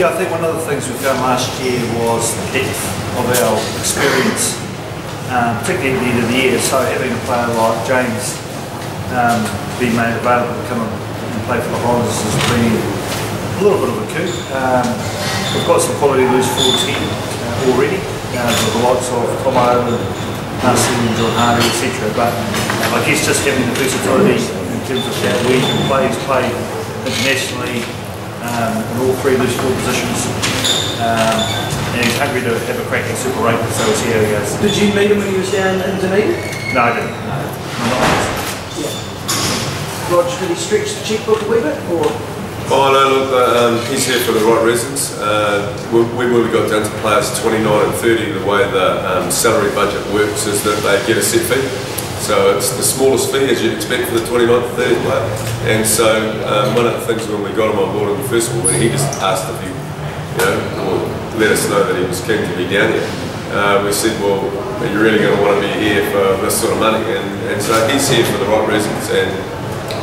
Yeah, I think one of the things we found last year was the depth of our experience, particularly at the end of the year. So having a player like James being made available to come and play for the Highlanders has been a little bit of a coup. We've got some quality loose forwards here already, with the likes of Tomo and Nasi and John Hardy, etc. But I guess just having the versatility in terms of that we can play internationally in all three loose forward positions, and he's hungry to have a crack at Super Rugby, so we'll see how he goes. Did you meet him when he was down in Dunedin? No, I didn't. No, I'm not honest. Yeah. Rog, did he stretch the checkbook a wee bit, or? Oh no, look, he's here for the right reasons. When we got down to players 29 and 30, the way the salary budget works is that they get a set fee. So it's the smallest fee as you'd expect for the 29th to 30th player. And so one of the things when we got him on board in the first one, when he just asked if he, or let us know that he was keen to be down here, we said, well, are you really going to want to be here for this sort of money? And so he's here for the right reasons, and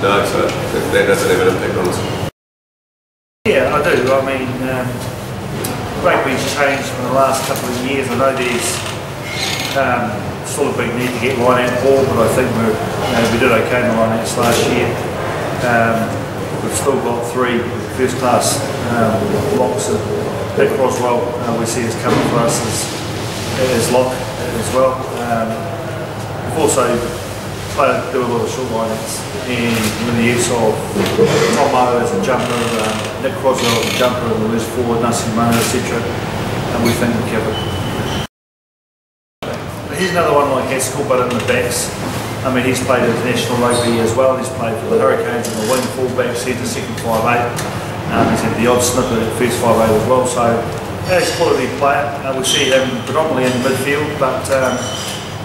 no, so that doesn't have an impact on us. Yeah, I do. I mean, rugby's changed in the last couple of years. I know there's still a big need to get line-out ball, but I think we did okay in the line-outs last year. We've still got three first-class locks at Nick Croswell. We see as coming for us as lock as well. We've also do a lot of short line-outs, and with the use of Tomo as a jumper, Nick Croswell as a jumper, and the loose forward, Nasi Mana, etc. And we think we cover. Here's another one like Haskell, but in the backs. I mean, he's played international rugby as well. He's played for the Hurricanes in the wing, full-back, centre, second 5'8". He's had the odd snippet at first 5'8" as well. So he's a quality player. We see him predominantly in the midfield, but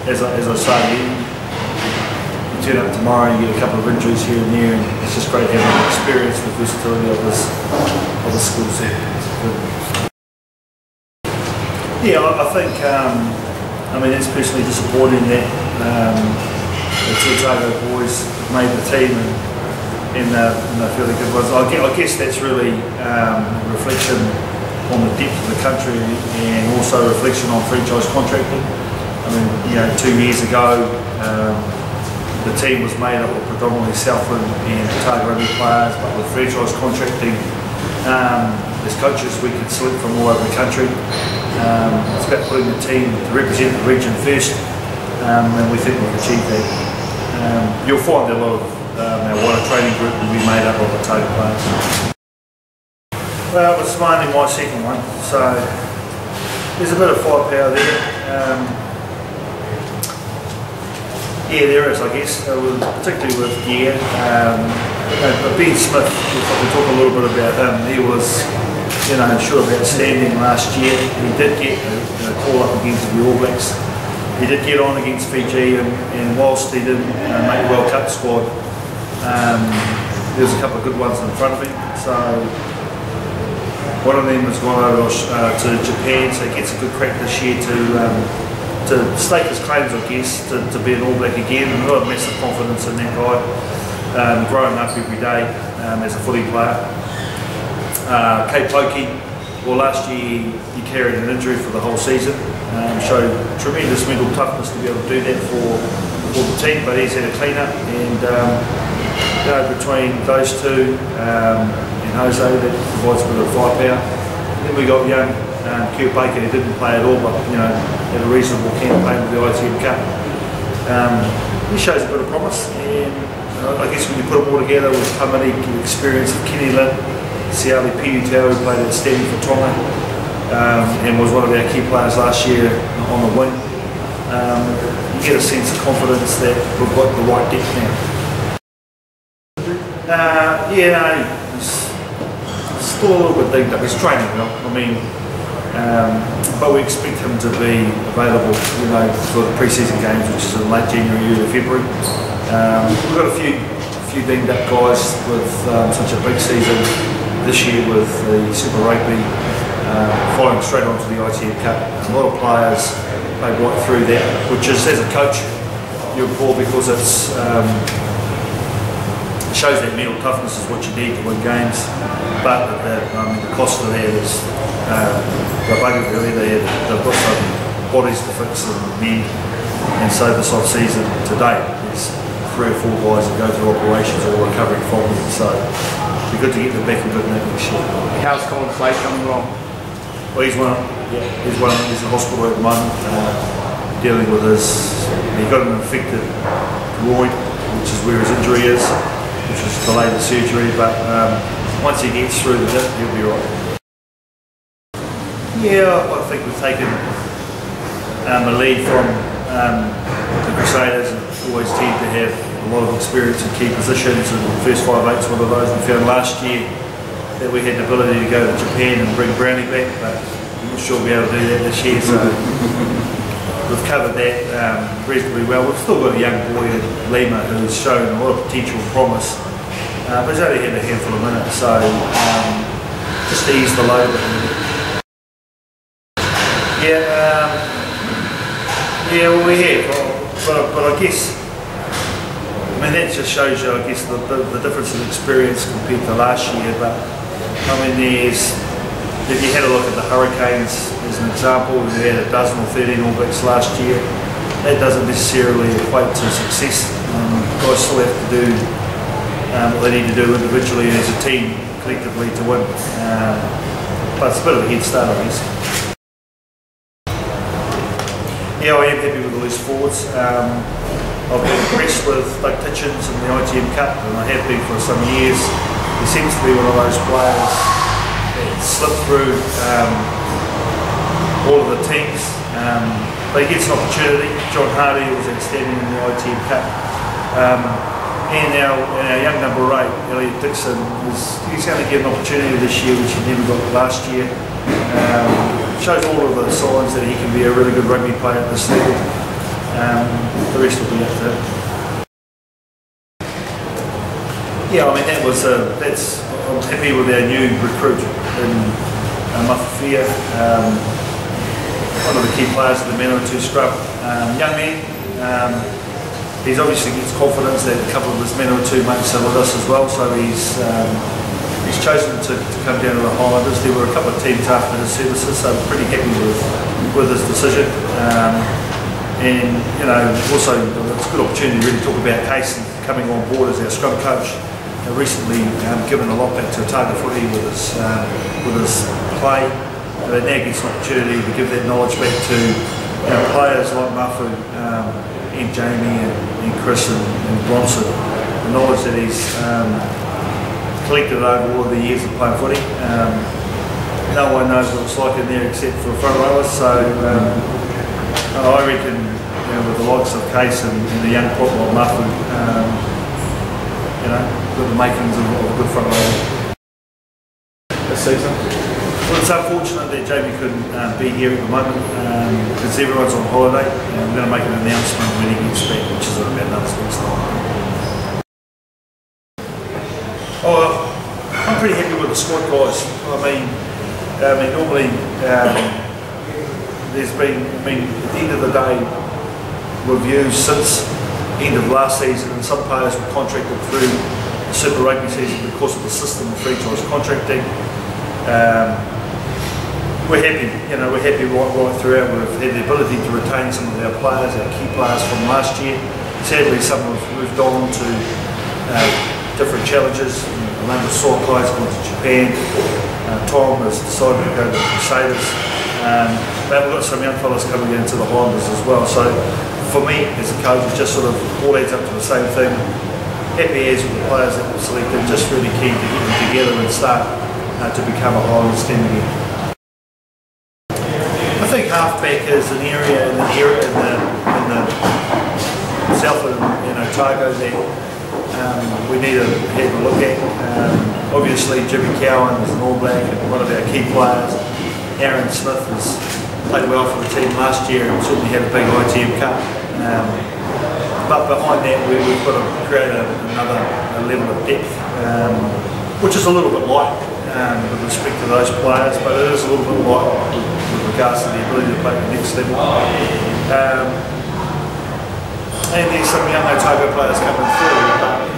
as I say, turn up tomorrow and you get a couple of injuries here and there, and it's just great having the experience and the versatility of this skill set. Yeah, I think, I mean, it's personally disappointing that the two Otago boys made the team and they're fairly good ones. I guess that's really a reflection on the depth of the country and also a reflection on franchise contracting. I mean, 2 years ago, the team was made up of predominantly Southland and Otago rugby players, but with franchise contracting, as coaches we could select from all over the country. It's about putting the team to represent the region first, and we think we've achieved that. You'll find that a lot of our wider training group will be made up of Otago players. Well, it's mainly my second one, so there's a bit of firepower there. Yeah, there is, I guess, particularly with gear. Ben Smith, we talk a little bit about him. He was, short of outstanding last year. He did get a call up against the All Blacks. He did get on against Fiji, and whilst he didn't make the World Cup squad, there was a couple of good ones in front of him. So one of them has gone over to Japan, so he gets a good crack this year to stake his claims, I guess, to be an All Black again. And I've got massive confidence in that guy, growing up every day as a footy player. Kate Pokey, well, last year he carried an injury for the whole season, showed tremendous mental toughness to be able to do that for the team, but he's had a clean-up, and between those two and Jose, that provides a bit of firepower. Then we got young Kurt Baker, who didn't play at all, but had a reasonable campaign with the ITM Cup. He shows a bit of promise, and I guess when you put them all together with Hamani, the experience of Kenny Lynn, Siali Piutau, who played outstanding for Tonga, and was one of our key players last year on the wing, you get a sense of confidence that we've got the right depth now. He's still a little bit dinged up. He's training well. I mean, but we expect him to be available, for the pre-season games, which is in late January, early February. We've got a few dinged up guys with such a big season this year with the Super Rugby, following straight onto the ITM Cup. A lot of players played right through that, which is, as a coach, you're poor because it's it shows that mental toughness is what you need to win games, but the cost of that is the bugger really. They've got some bodies to fix and mend, and so this off season to date there's 3 or 4 guys that go through operations or recovering from them, so it'd be good to get them back in good nick next year. How's Colin Clay coming along? Well, he's in hospital at the moment, dealing with he got an infected groin, which is where his injury is, which has delayed the surgery, but once he gets through the dip, he'll be right. Yeah, I think we've taken a lead from the Crusaders, and always tend to have a lot of experience in key positions, and the first 5/8's one of those. We found last year that we had the ability to go to Japan and bring Brownie back, but I'm not sure we'll be able to do that this year, so we've covered that reasonably well. We've still got a young boy in Lima who's shown a lot of potential and promise, but he's only had a handful of minutes, so just to ease the load a bit. Yeah, well we have, but I guess, that just shows you, I guess, the difference in experience compared to last year. But if you had a look at the Hurricanes as an example, we had a dozen or 13 All Blacks last year. That doesn't necessarily equate to success. Guys still have to do what they need to do individually and as a team, collectively, to win. But it's a bit of a head start, I guess. Yeah, I am happy with the loose forwards. I've been impressed with Doug Titchens in the ITM Cup, and I have been for some years. He seems to be one of those players that slip through all of the teams, but he gets an opportunity. John Hardy was outstanding in the ITM Cup, and our young number 8, Elliot Dixon, he's going to get an opportunity this year which he never got last year. Shows all of the signs that he can be a really good rugby player at this level. The rest will be up to him. Yeah, I'm happy with our new recruit in Mafafia. One of the key players of the Manawatu scrub. Young man, he's obviously gets confidence that a couple of his Manawatu mates are with us as well, so he's chosen to come down to the Highlanders. There were a couple of teams after his services, so I'm pretty happy with his decision. And also it's a good opportunity to really talk about Casey coming on board as our scrum coach. Recently given a lot back to Otago footy with his play. But now gets an opportunity to give that knowledge back to players like Mafu, and Jamie and Chris and Bronson. The knowledge that he's collected over all of the years of playing footy. No one knows what it's like in there except for front rowers, so I reckon with the likes of Case and the young prop like Mafu, got the makings of a good front rower this season. Well, it's unfortunate that Jamie couldn't be here at the moment because everyone's on holiday, and we're going to make an announcement when he gets back, which is about another week's time. Oh, I'm pretty happy with the squad, guys. Normally there's been, at the end of the day, reviews since the end of last season, and some players were contracted through the Super Rugby season because of the system of franchise contracting. We're happy, we're happy right throughout. We've had the ability to retain some of our players, our key players from last year. Sadly, some have moved on to different challenges. Highlander Sorkai's gone to Japan. Tom has decided to go to the Crusaders. But we've got some young fellas coming into the Highlanders as well. So for me as a coach, it just sort of all adds up to the same thing. Happy as with the players that we've selected, just really keen to get them together and start to become a Highlanders team again. I think halfback is an area in the south of Otago that we need to have a look at. Obviously Jimmy Cowan is an All Black and one of our key players. Aaron Smith has played well for the team last year and certainly had a big ITM Cup. But behind that we've got to create another level of depth, which is a little bit light with respect to those players, but it is a little bit light with regards to the ability to play at the next level. And there's some young Otago players coming through, but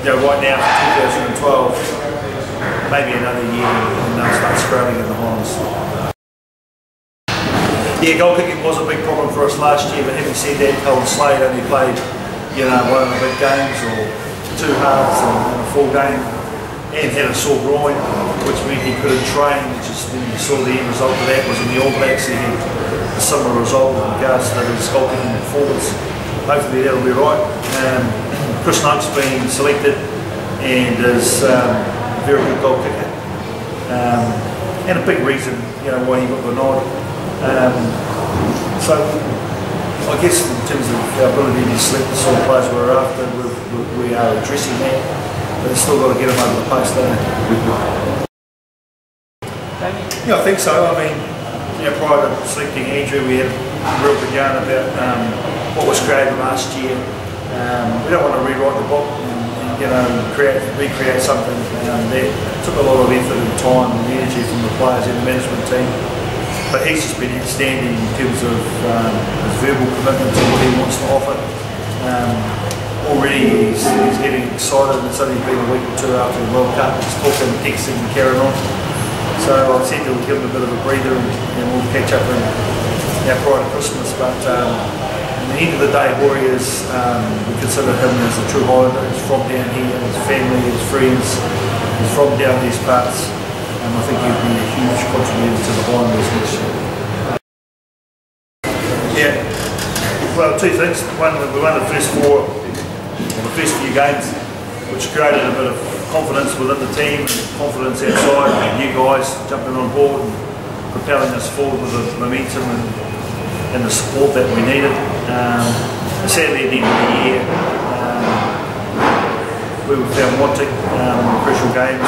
right now for 2012, maybe another year and they'll start scrambling in the Highlands. Yeah, goal kicking was a big problem for us last year, but having said that, Colin Slade only played, one of the big games or 2 halves and a full game, and had a sore groin, which meant he couldn't train. Just when you saw the end result of that was in the All Blacks, he had a similar result in regards to his goal kicking performance. Hopefully that'll be right. Chris Noak's been selected and is a very good goal kicker, and a big reason why he got the nod. So I guess in terms of our ability to select the sort of players we're after, we are addressing that, but we've still got to get them over the post, don't we? Yeah, I think so. I mean, prior to selecting Andrew, we had a real good yarn about what was created last year. We don't want to rewrite the book and recreate something that took a lot of effort and time and energy from the players and the management team. But he's just been outstanding in terms of his verbal commitment to what he wants to offer. Already he's getting excited, and it's only been a week or 2 after the World Cup. He's talking, texting and carrying on. So I said we'll give him a bit of a breather and we'll catch up prior to Christmas. But at the end of the day, Warriors, we consider him as a true Highlander. He's from down here, his family, his friends, he's from down these parts. I think he'd be a huge contributor to the Highlanders next year. Yeah, well, 2 things. One, we won the first few games, which created a bit of confidence within the team, confidence outside, and you guys jumping on board and propelling us forward with the momentum and the support that we needed. Sadly, at the end of the year, we were found wanting in crucial games.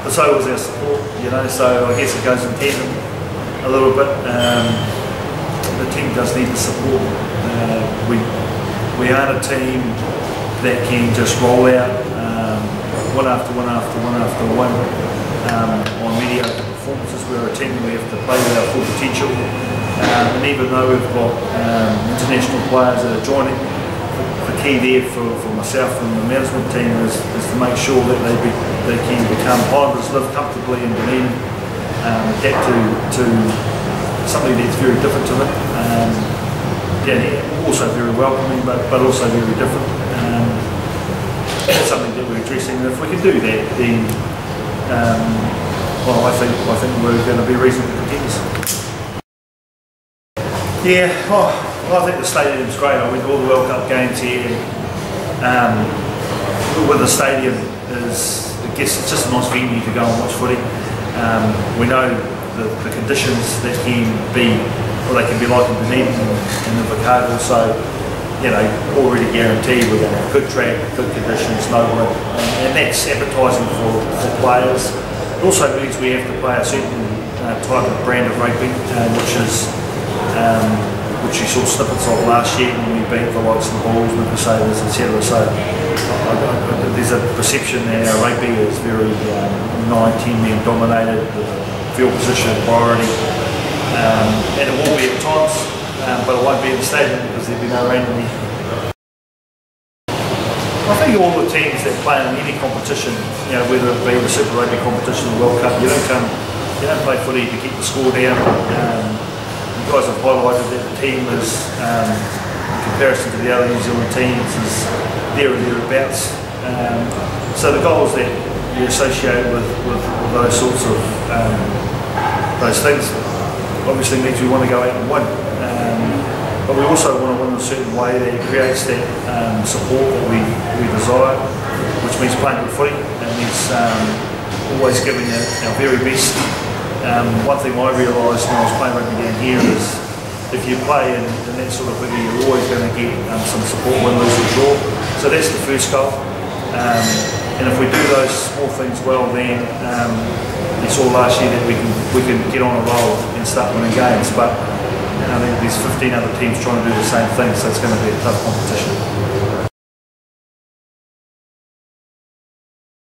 But so was our support, so I guess it goes in tandem a little bit. The team does need the support. We aren't a team that can just roll out one after one after one after one on mediocre performances. We're a team that we have to play with our full potential. And even though we've got international players that are joining, the key there for myself and the management team is to make sure that they can become Highlanders, live comfortably in Dunedin, adapt to something that's very different to them. Also very welcoming, but also very different. That's something that we're addressing. And if we can do that, then I think we're going to be reasonably contenders. Yeah. I think the stadium's great. I went to all the World Cup games here. With the stadium is, I guess it's just a nice venue to go and watch footy. We know the conditions that can be, or they can be like in Dunedin and the Vicargo. So, already guaranteed with a good track, good conditions, no wind, and that's appetising for players. It also means we have to play a certain type of brand of rugby, which you saw snippets of last year when we beat the likes of the Bulls, the Crusaders, etc. So there's a perception that our rugby is very 9-10 men dominated, with a field position priority, and it will be at times, but it won't be in the stadium because there'll be no rain in there. I think all the teams that play in any competition, whether it be the Super Rugby competition or World Cup, you don't play footy to keep the score down. You guys have highlighted that the team is, in comparison to the other New Zealand teams, is there or thereabouts. So the goals that you associate with those sorts of those things obviously means we want to go out and win. But we also want to win in a certain way that creates that support that we desire, which means playing good footy. It means always giving our very best. One thing I realised when I was playing rugby down here is if you play in that sort of footy, you're always going to get some support, win, lose or draw. So that's the first goal. And if we do those small things well, then you saw last year that we can get on a roll and start winning games. But I think there's 15 other teams trying to do the same thing, so it's going to be a tough competition.